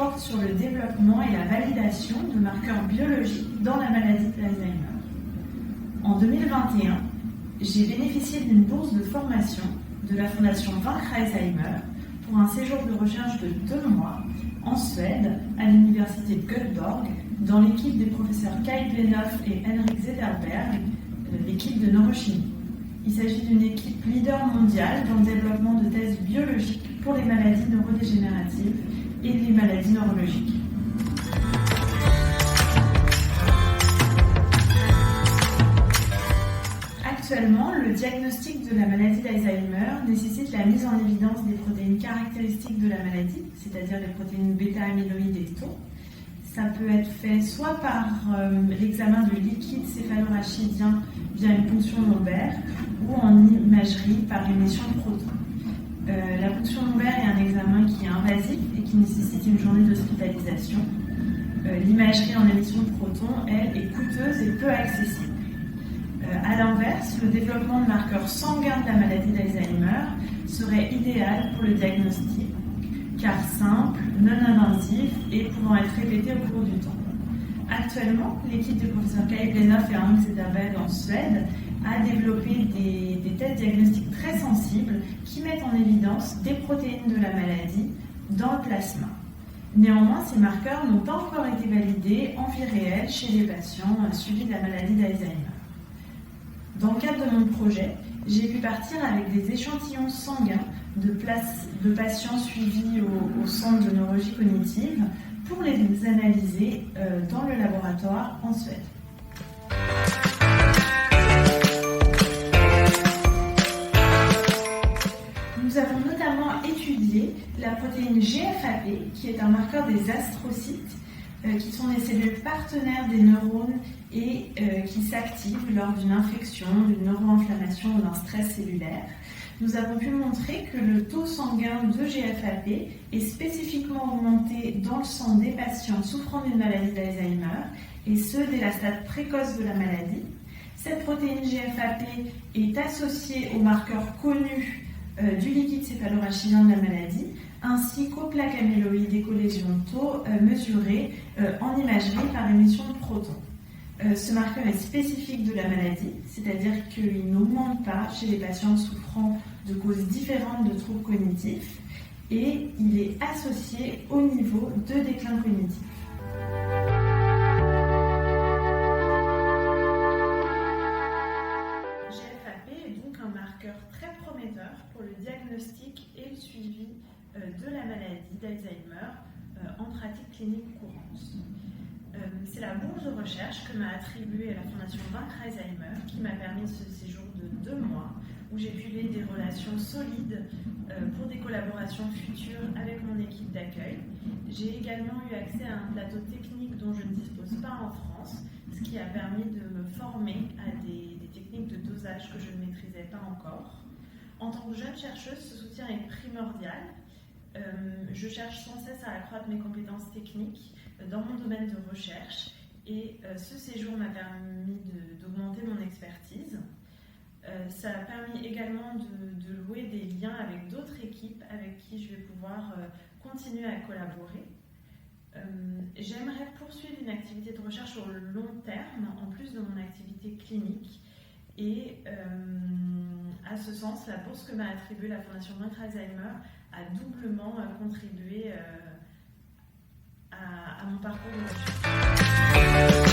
porte sur le développement et la validation de marqueurs biologiques dans la maladie d'Alzheimer. En 2021, j'ai bénéficié d'une bourse de formation de la Fondation Vaincre Alzheimer pour un séjour de recherche de 2 mois en Suède, à l'université de Göteborg, dans l'équipe des professeurs Kai Blennow et Henrik Zetterberg, l'équipe de neurochimie. Il s'agit d'une équipe leader mondiale dans le développement de tests biologiques pour les maladies neurodégénératives et les maladies neurologiques. Actuellement, le diagnostic de la maladie d'Alzheimer nécessite la mise en évidence des protéines caractéristiques de la maladie, c'est-à-dire les protéines bêta-amyloïdes et tau. Ça peut être fait soit par l'examen du liquide céphalorachidien via une ponction lombaire ou en imagerie par émission de protons. La ponction lombaire est un examen qui est invasif et qui nécessite une journée d'hospitalisation. L'imagerie en émission de protons, elle, est coûteuse et peu accessible. À l'inverse, le développement de marqueurs sanguins de la maladie d'Alzheimer serait idéal pour le diagnostic, car simple, non invasif et pouvant être répété au cours du temps. Actuellement, l'équipe du professeur Kai Blennow et Henrik Zetterberg en Suède a développé des tests diagnostiques très sensibles qui mettent en évidence des protéines de la maladie dans le plasma. Néanmoins, ces marqueurs n'ont pas encore été validés en vie réelle chez les patients suivis de la maladie d'Alzheimer. Dans le cadre de mon projet, j'ai pu partir avec des échantillons sanguins de patients suivis au centre de neurologie cognitive pour les analyser dans le laboratoire en Suède. Nous avons notamment étudié la protéine GFAP, qui est un marqueur des astrocytes, qui sont des cellules partenaires des neurones et qui s'activent lors d'une infection, d'une neuroinflammation ou d'un stress cellulaire. Nous avons pu montrer que le taux sanguin de GFAP est spécifiquement augmenté dans le sang des patients souffrant d'une maladie d'Alzheimer, et ce dès la stade précoce de la maladie. Cette protéine GFAP est associée aux marqueurs connus du liquide céphalorachidien de la maladie, ainsi qu'aux plaques amyloïdes et qu'aux lésions de tau mesurées en imagerie par émission de protons. Ce marqueur est spécifique de la maladie, c'est-à-dire qu'il n'augmente pas chez les patients souffrant de causes différentes de troubles cognitifs et il est associé au niveau de déclin cognitif. GFAP est donc un marqueur très prometteur pour le diagnostic et le suivi de la maladie d'Alzheimer en pratique clinique courante. C'est la bourse de recherche que m'a attribuée la Fondation Vaincre Alzheimer qui m'a permis ce séjour de 2 mois où j'ai pu lier des relations solides pour des collaborations futures avec mon équipe d'accueil. J'ai également eu accès à un plateau technique dont je ne dispose pas en France, ce qui a permis de me former à des techniques de dosage que je ne maîtrisais pas encore. En tant que jeune chercheuse, ce soutien est primordial. Je cherche sans cesse à accroître mes compétences techniques dans mon domaine de recherche et ce séjour m'a permis d'augmenter mon expertise. Ça a permis également de louer des liens avec d'autres équipes avec qui je vais pouvoir continuer à collaborer. J'aimerais poursuivre une activité de recherche sur le long terme en plus de mon activité clinique et à ce sens, la bourse que m'a attribuée la Fondation Vaincre Alzheimer a doublement contribué à mon parcours de recherche.